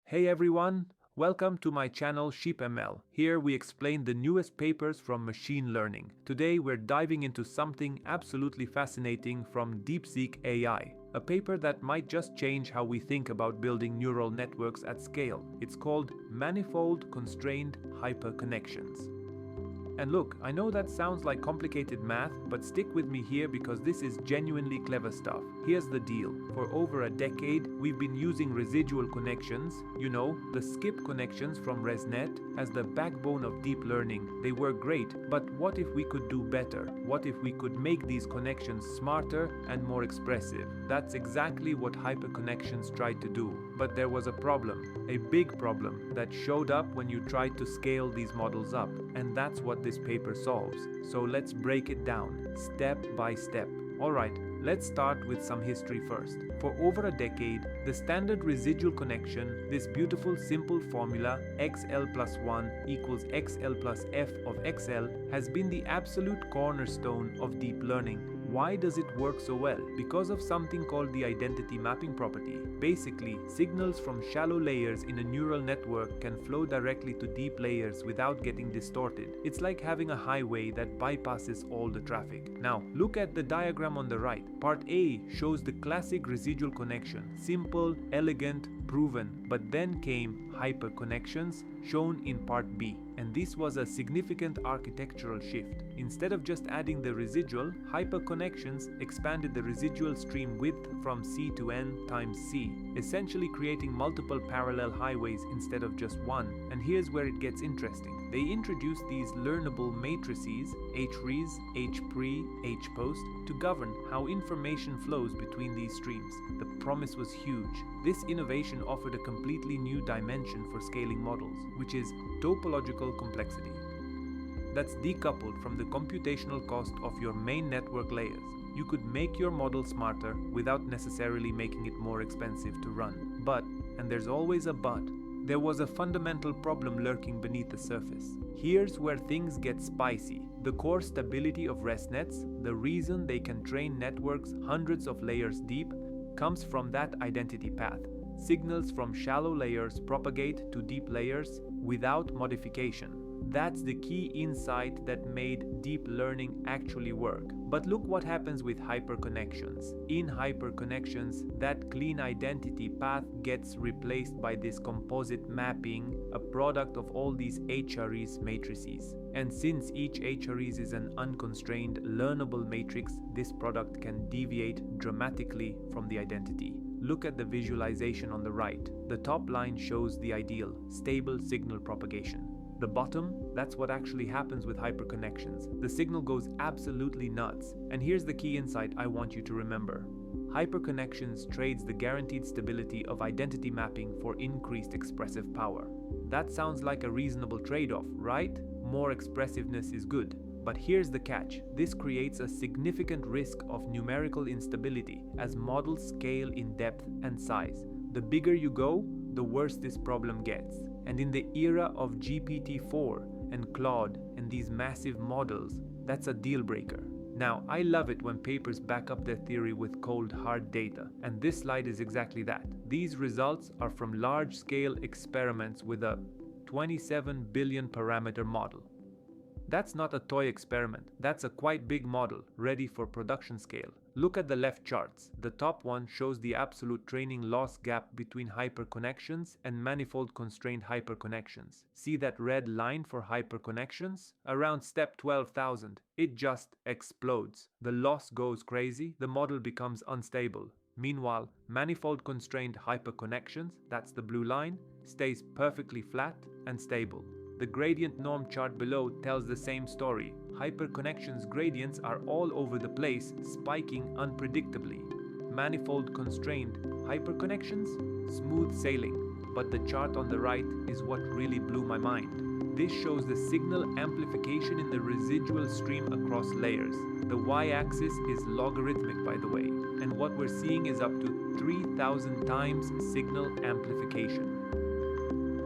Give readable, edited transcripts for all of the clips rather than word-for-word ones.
Hey everyone, welcome to my channel SheepML. Here we explain the newest papers from machine learning. Today we're diving into something absolutely fascinating from DeepSeek AI. A paper that might just change how we think about building neural networks at scale. It's called Manifold-Constrained Hyper-Connections. And look, I know that sounds like complicated math, but stick with me here because this is genuinely clever stuff. Here's the deal. For over a decade, we've been using residual connections, the skip connections from ResNet, as the backbone of deep learning. They were great, but what if we could do better? What if we could make these connections smarter and more expressive? That's exactly what hyperconnections tried to do. But there was a problem, a big problem, that showed up when you tried to scale these models up. And that's what this paper solves. So let's break it down, step by step. Alright, let's start with some history first. For over a decade, the standard residual connection, this beautiful simple formula xl plus 1 equals xl plus f of xl, has been the absolute cornerstone of deep learning. Why does it work so well? Because of something called the identity mapping property. Basically, signals from shallow layers in a neural network can flow directly to deep layers without getting distorted. It's like having a highway that bypasses all the traffic. Now, look at the diagram on the right. Part A shows the classic residual connection. Simple, elegant, proven. But then came hyperconnections, shown in part B. And this was a significant architectural shift. Instead of just adding the residual, hyperconnections expanded the residual stream width from C to N times C, essentially creating multiple parallel highways instead of just one. And here's where it gets interesting. They introduced these learnable matrices, hres, hpre, hpost, to govern how information flows between these streams. The promise was huge. This innovation offered a completely new dimension for scaling models, which is topological complexity. That's decoupled from the computational cost of your main network layers. You could make your model smarter without necessarily making it more expensive to run. But, and there's always a but, there was a fundamental problem lurking beneath the surface. Here's where things get spicy. The core stability of ResNets, the reason they can train networks hundreds of layers deep, comes from that identity path. Signals from shallow layers propagate to deep layers without modification. That's the key insight that made deep learning actually work. But look what happens with hyperconnections. In hyperconnections, that clean identity path gets replaced by this composite mapping, a product of all these HREs matrices. And since each HREs is an unconstrained, learnable matrix, this product can deviate dramatically from the identity. Look at the visualization on the right. The top line shows the ideal, stable signal propagation. The bottom, that's what actually happens with hyperconnections. The signal goes absolutely nuts. And here's the key insight I want you to remember. Hyperconnections trades the guaranteed stability of identity mapping for increased expressive power. That sounds like a reasonable trade-off, right? More expressiveness is good. But here's the catch. This creates a significant risk of numerical instability as models scale in depth and size. The bigger you go, the worse this problem gets. And in the era of GPT-4 and Claude and these massive models, that's a deal breaker. Now, I love it when papers back up their theory with cold, hard data, and this slide is exactly that. These results are from large-scale experiments with a 27 billion parameter model. That's not a toy experiment, that's a quite big model, ready for production scale. Look at the left charts. The top one shows the absolute training loss gap between hyperconnections and manifold-constrained hyperconnections. See that red line for hyperconnections? Around step 12,000, it just explodes. The loss goes crazy, the model becomes unstable. Meanwhile, manifold-constrained hyperconnections, that's the blue line, stays perfectly flat and stable. The gradient norm chart below tells the same story. Hyperconnections gradients are all over the place, spiking unpredictably. Manifold-constrained hyperconnections? Smooth sailing. But the chart on the right is what really blew my mind. This shows the signal amplification in the residual stream across layers. The y-axis is logarithmic, by the way, and what we're seeing is up to 3,000 times signal amplification.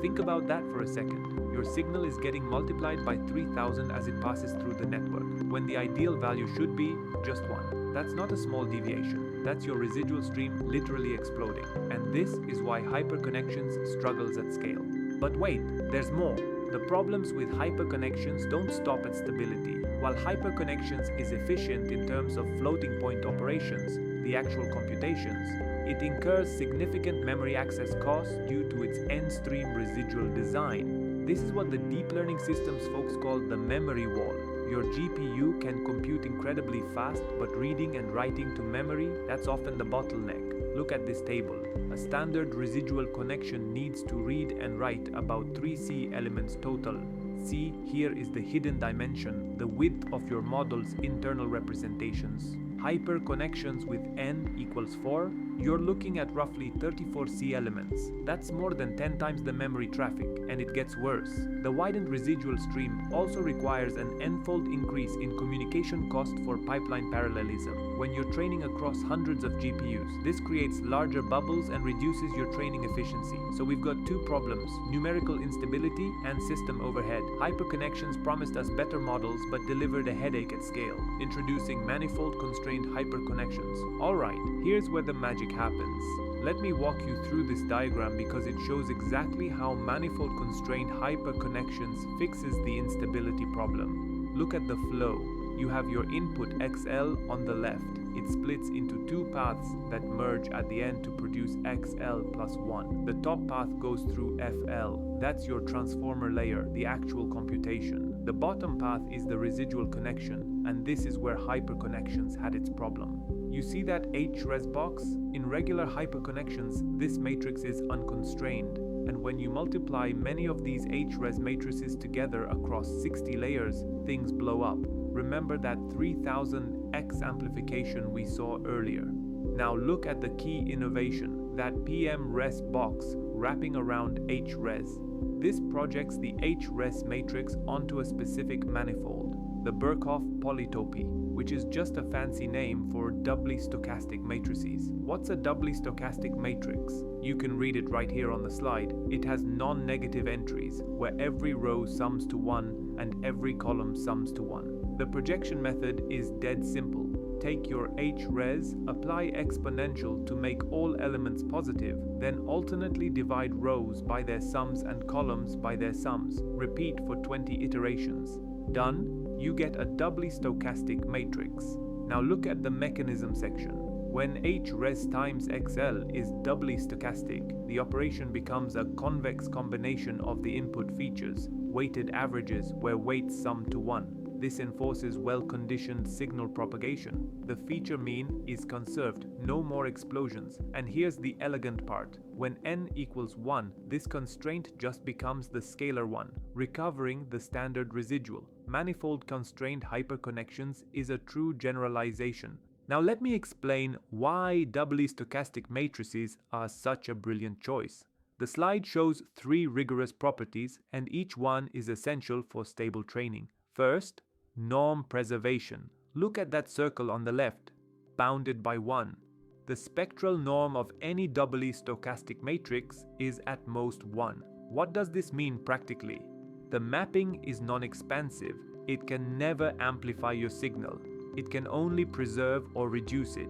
Think about that for a second. Your signal is getting multiplied by 3,000 as it passes through the network, when the ideal value should be just 1. That's not a small deviation. That's your residual stream literally exploding. And this is why hyperconnections struggles at scale. But wait, there's more. The problems with hyperconnections don't stop at stability. While hyperconnections is efficient in terms of floating point operations, the actual computations, it incurs significant memory access costs due to its end-stream residual design. This is what the deep learning systems folks call the memory wall. Your GPU can compute incredibly fast, but reading and writing to memory, that's often the bottleneck. Look at this table. A standard residual connection needs to read and write about 3C elements total. C here is the hidden dimension, the width of your model's internal representations. Hyperconnections with n equals 4, you're looking at roughly 34 C elements. That's more than 10 times the memory traffic, and it gets worse. The widened residual stream also requires an n-fold increase in communication cost for pipeline parallelism. When you're training across hundreds of GPUs, this creates larger bubbles and reduces your training efficiency. So we've got two problems: numerical instability and system overhead. Hyperconnections promised us better models but delivered a headache at scale. Introducing Manifold-Constrained Hyper-Connections. Alright, here's where the magic happens. Let me walk you through this diagram because it shows exactly how Manifold-Constrained Hyper-Connections fixes the instability problem. Look at the flow. You have your input XL on the left. It splits into two paths that merge at the end to produce XL plus 1. The top path goes through FL. That's your transformer layer, the actual computation. The bottom path is the residual connection, and this is where hyperconnections had its problem. You see that HRES box? In regular hyperconnections, this matrix is unconstrained, and when you multiply many of these HRES matrices together across 60 layers, things blow up. Remember that 3000x amplification we saw earlier. Now look at the key innovation, that PMRES box wrapping around HRES. This projects the HRES matrix onto a specific manifold, the Birkhoff polytope, which is just a fancy name for doubly stochastic matrices. What's a doubly stochastic matrix? You can read it right here on the slide. It has non-negative entries, where every row sums to 1 and every column sums to 1. The projection method is dead simple. Take your HRES, apply exponential to make all elements positive, then alternately divide rows by their sums and columns by their sums. Repeat for 20 iterations. Done, you get a doubly stochastic matrix. Now look at the mechanism section. When HRES times XL is doubly stochastic, the operation becomes a convex combination of the input features, weighted averages where weights sum to 1. This enforces well-conditioned signal propagation. The feature mean is conserved, no more explosions. And here's the elegant part. When n equals 1, this constraint just becomes the scalar one, recovering the standard residual. Manifold-constrained hyperconnections is a true generalization. Now let me explain why doubly stochastic matrices are such a brilliant choice. The slide shows 3 rigorous properties, and each one is essential for stable training. First, norm preservation. Look at that circle on the left, bounded by 1. The spectral norm of any doubly stochastic matrix is at most 1. What does this mean practically? The mapping is non-expansive. It can never amplify your signal. It can only preserve or reduce it.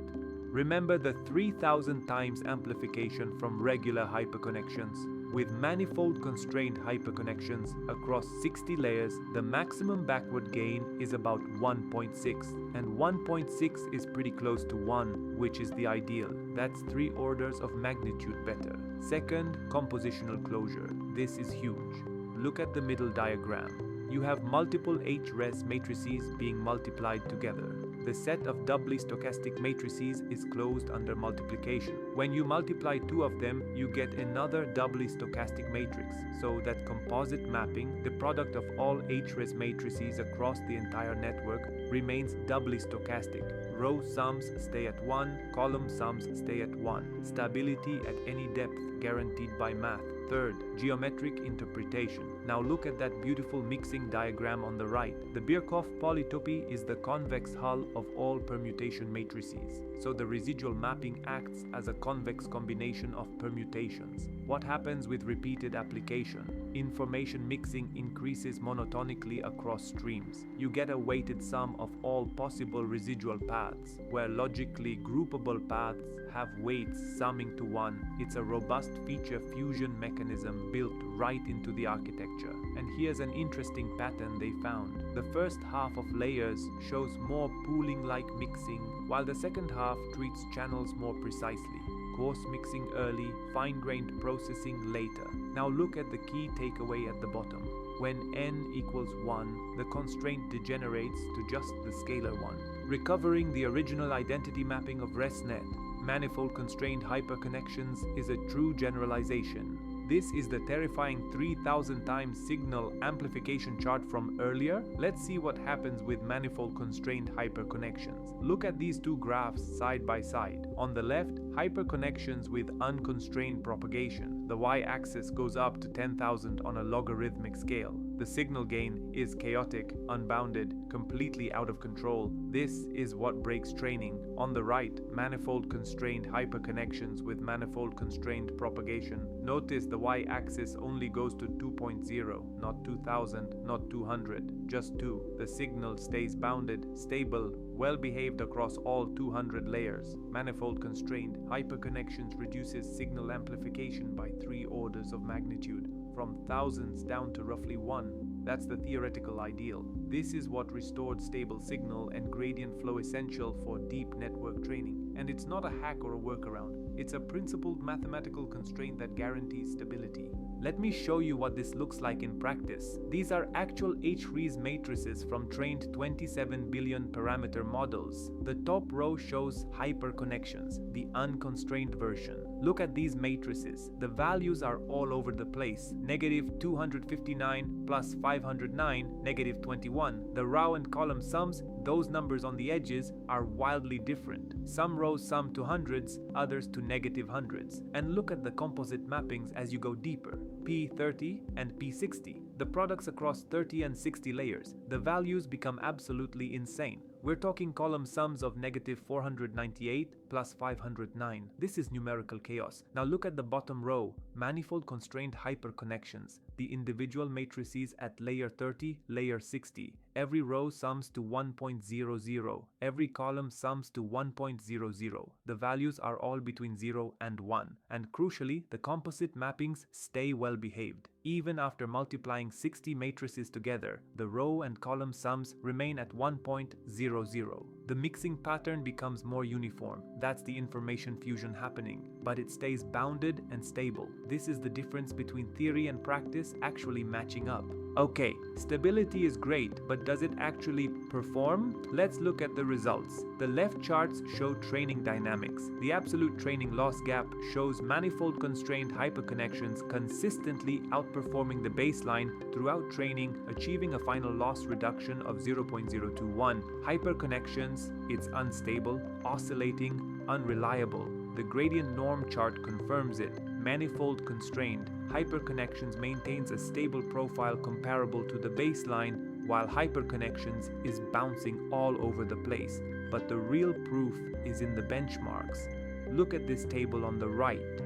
Remember the 3000 times amplification from regular hyperconnections. With manifold-constrained hyperconnections across 60 layers, the maximum backward gain is about 1.6, and 1.6 is pretty close to 1, which is the ideal. That's 3 orders of magnitude better. Second, compositional closure. This is huge. Look at the middle diagram. You have multiple HRES matrices being multiplied together. The set of doubly stochastic matrices is closed under multiplication. When you multiply 2 of them, you get another doubly stochastic matrix. So that composite mapping, the product of all HRES matrices across the entire network, remains doubly stochastic. Row sums stay at 1, column sums stay at 1. Stability at any depth guaranteed by math. Third, geometric interpretation. Now look at that beautiful mixing diagram on the right. The Birkhoff polytope is the convex hull of all permutation matrices. so the residual mapping acts as a convex combination of permutations. What happens with repeated application? Information mixing increases monotonically across streams. You get a weighted sum of all possible residual paths, where logically groupable paths have weights summing to 1. It's a robust feature fusion mechanism built right into the architecture. And here's an interesting pattern they found. The first half of layers shows more pooling-like mixing, while the second half treats channels more precisely. Coarse mixing early, fine-grained processing later. Now look at the key takeaway at the bottom. When n equals 1, the constraint degenerates to just the scalar one, recovering the original identity mapping of ResNet. Manifold-constrained hyperconnections is a true generalization. This is the terrifying 3000 times signal amplification chart from earlier. Let's see what happens with manifold-constrained hyperconnections. Look at these two graphs side by side. On the left, hyperconnections with unconstrained propagation. The y-axis goes up to 10,000 on a logarithmic scale. The signal gain is chaotic, unbounded, completely out of control. This is what breaks training. On the right, manifold-constrained hyperconnections with manifold-constrained propagation. Notice the y-axis only goes to 2.0, not 2000, not 200, just 2. The signal stays bounded, stable, well-behaved across all 200 layers. Manifold-constrained hyperconnections reduces signal amplification by 3 orders of magnitude, from thousands down to roughly 1. That's the theoretical ideal. This is what restored stable signal and gradient flow essential for deep network training. And it's not a hack or a workaround. It's a principled mathematical constraint that guarantees stability. Let me show you what this looks like in practice. These are actual HRES matrices from trained 27 billion parameter models. The top row shows hyperconnections, the unconstrained version. Look at these matrices. The values are all over the place. -259 plus 509, -21. The row and column sums, those numbers on the edges, are wildly different. Some rows sum to hundreds, others to negative hundreds. And look at the composite mappings as you go deeper. P30 and P60. The products across 30 and 60 layers. The values become absolutely insane. We're talking column sums of -498 plus 509. This is numerical chaos. Now look at the bottom row. Manifold-constrained hyperconnections. The individual matrices at layer 30, layer 60. Every row sums to 1.00. Every column sums to 1.00. The values are all between 0 and 1. And crucially, the composite mappings stay well behaved. Even after multiplying 60 matrices together, the row and column sums remain at 1.00. The mixing pattern becomes more uniform. That's the information fusion happening. But it stays bounded and stable. This is the difference between theory and practice actually matching up. Okay, stability is great, but does it actually perform? Let's look at the results. The left charts show training dynamics. The absolute training loss gap shows manifold-constrained hyperconnections consistently outperforming the baseline throughout training, achieving a final loss reduction of 0.021. Hyperconnections, it's unstable, oscillating, unreliable. The gradient norm chart confirms it. Manifold-constrained hyperconnections maintains a stable profile comparable to the baseline, while hyperconnections is bouncing all over the place. But the real proof is in the benchmarks. Look at this table on the right.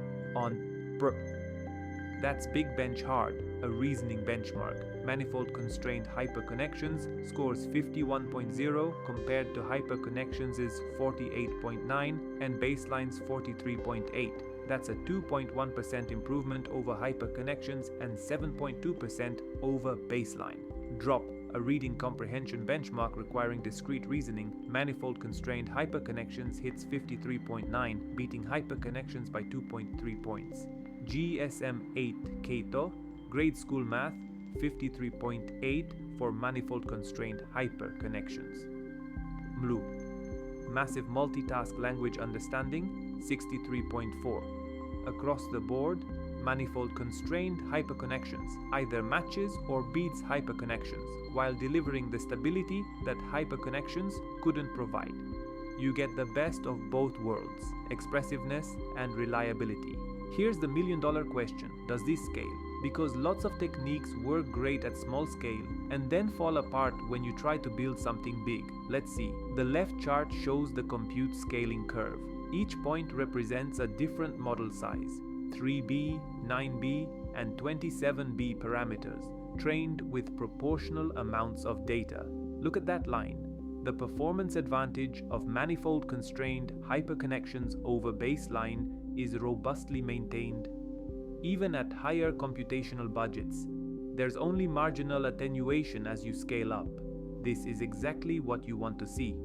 That's Big Bench Hard, a reasoning benchmark. Manifold-constrained hyperconnections scores 51.0 compared to hyperconnections is 48.9 and baseline's 43.8. That's a 2.1% improvement over hyperconnections and 7.2% over baseline. Drop a reading comprehension benchmark requiring discrete reasoning. Manifold-constrained hyperconnections hits 53.9, beating hyperconnections by 2.3 points. GSM-8 Kato, grade school math, 53.8 for manifold-constrained hyperconnections. Blue, massive multitask language understanding, 63.4. Across the board, manifold-constrained hyperconnections either matches or beats hyperconnections while delivering the stability that hyperconnections couldn't provide. You get the best of both worlds, expressiveness and reliability. Here's the million-dollar question: does this scale? Because lots of techniques work great at small scale and then fall apart when you try to build something big. Let's see. The left chart shows the compute scaling curve. Each point represents a different model size, 3B, 9B, and 27B parameters, trained with proportional amounts of data. Look at that line. The performance advantage of manifold-constrained hyperconnections over baseline is robustly maintained. Even at higher computational budgets, there's only marginal attenuation as you scale up. This is exactly what you want to see.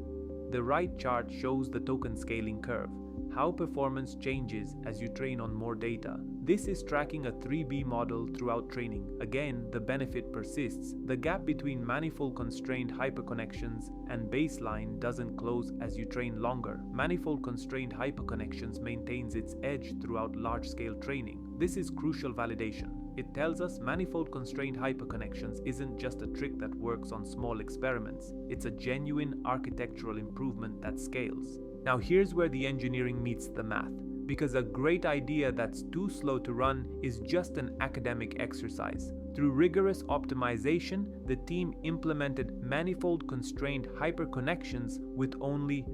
The right chart shows the token scaling curve, how performance changes as you train on more data. This is tracking a 3B model throughout training. Again, the benefit persists. The gap between manifold-constrained hyperconnections and baseline doesn't close as you train longer. Manifold-constrained hyperconnections maintains its edge throughout large-scale training. This is crucial validation. It tells us manifold-constrained hyperconnections isn't just a trick that works on small experiments. It's a genuine architectural improvement that scales. Now here's where the engineering meets the math. Because a great idea that's too slow to run is just an academic exercise. Through rigorous optimization, the team implemented manifold-constrained hyperconnections with only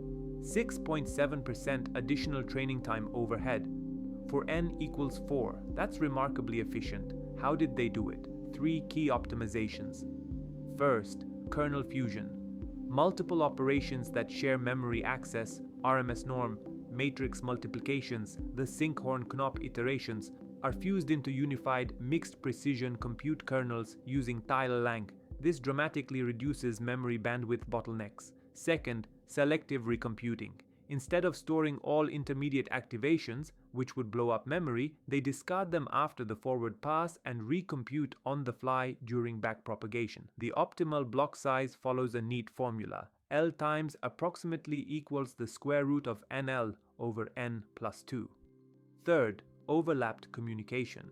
6.7% additional training time overhead. For n equals 4, that's remarkably efficient. How did they do it? 3 key optimizations. First, kernel fusion. Multiple operations that share memory access, RMS norm, matrix multiplications, the Sinkhorn-Knopp iterations, are fused into unified mixed precision compute kernels using tile-lang. This dramatically reduces memory bandwidth bottlenecks. Second, selective recomputing. Instead of storing all intermediate activations, which would blow up memory, they discard them after the forward pass and recompute on the fly during backpropagation. The optimal block size follows a neat formula. L times approximately equals the square root of NL over N plus 2. Third, overlapped communication.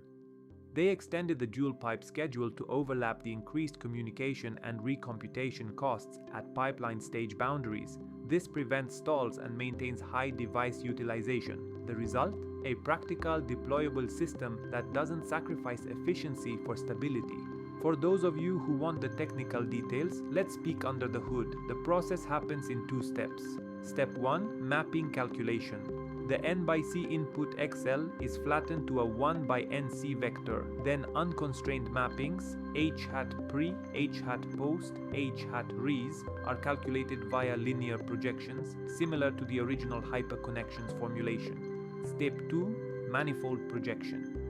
They extended the dual pipe schedule to overlap the increased communication and recomputation costs at pipeline stage boundaries. This prevents stalls and maintains high device utilization. The result? A practical, deployable system that doesn't sacrifice efficiency for stability. For those of you who want the technical details, let's peek under the hood. The process happens in 2 steps. Step 1. Mapping calculation. The n by c input XL is flattened to a 1 by nc vector. Then unconstrained mappings, h hat pre, h hat post, h hat res, are calculated via linear projections, similar to the original hyperconnections formulation. Step 2. Manifold projection.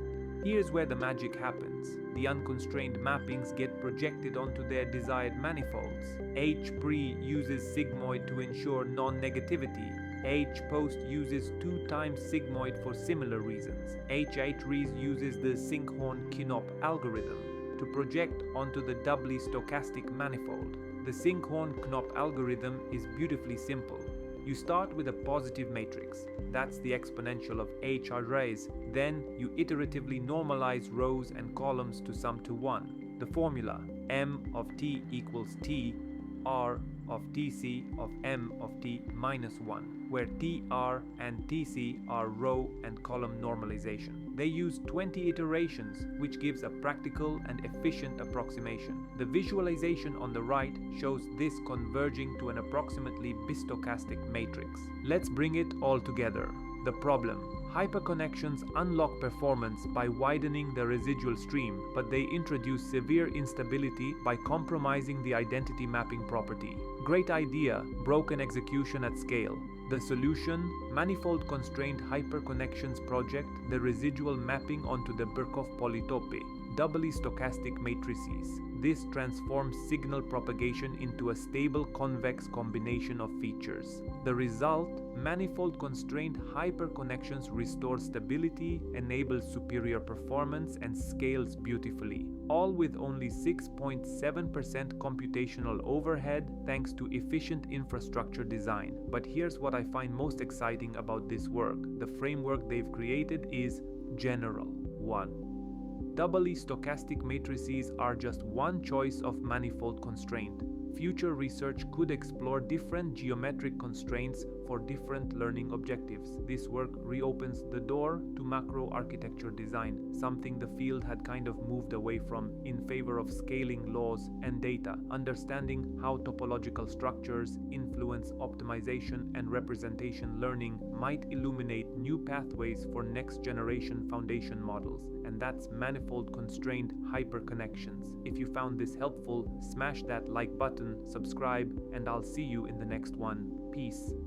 Here's where the magic happens. The unconstrained mappings get projected onto their desired manifolds. H-pre uses sigmoid to ensure non-negativity. H-post uses 2 times sigmoid for similar reasons. H-res uses the Sinkhorn-Knopp algorithm to project onto the doubly stochastic manifold. The Sinkhorn-Knopp algorithm is beautifully simple. You start with a positive matrix, that's the exponential of H arrays, then you iteratively normalize rows and columns to sum to 1. The formula, M of t equals t, R of Tc of M of t minus 1, where Tr and Tc are row and column normalization. They use 20 iterations, which gives a practical and efficient approximation. The visualization on the right shows this converging to an approximately bistochastic matrix. Let's bring it all together. The problem. Hyperconnections unlock performance by widening the residual stream, but they introduce severe instability by compromising the identity mapping property. Great idea, broken execution at scale. The solution? Manifold-Constrained Hyper-Connections project, the residual mapping onto the Birkhoff polytope, doubly stochastic matrices. This transforms signal propagation into a stable convex combination of features. The result? Manifold-constrained hyperconnections restore stability, enables superior performance, and scales beautifully, all with only 6.7% computational overhead thanks to efficient infrastructure design. But here's what I find most exciting about this work. The framework they've created is general. 1. Doubly stochastic matrices are just one choice of manifold constraint. Future research could explore different geometric constraints for different learning objectives. This work reopens the door to macro architecture design, something the field had kind of moved away from in favor of scaling laws and data. Understanding how topological structures influence optimization and representation learning might illuminate new pathways for next-generation foundation models, and that's manifold-constrained hyper-connections. If you found this helpful, smash that like button, subscribe, and I'll see you in the next one. Peace.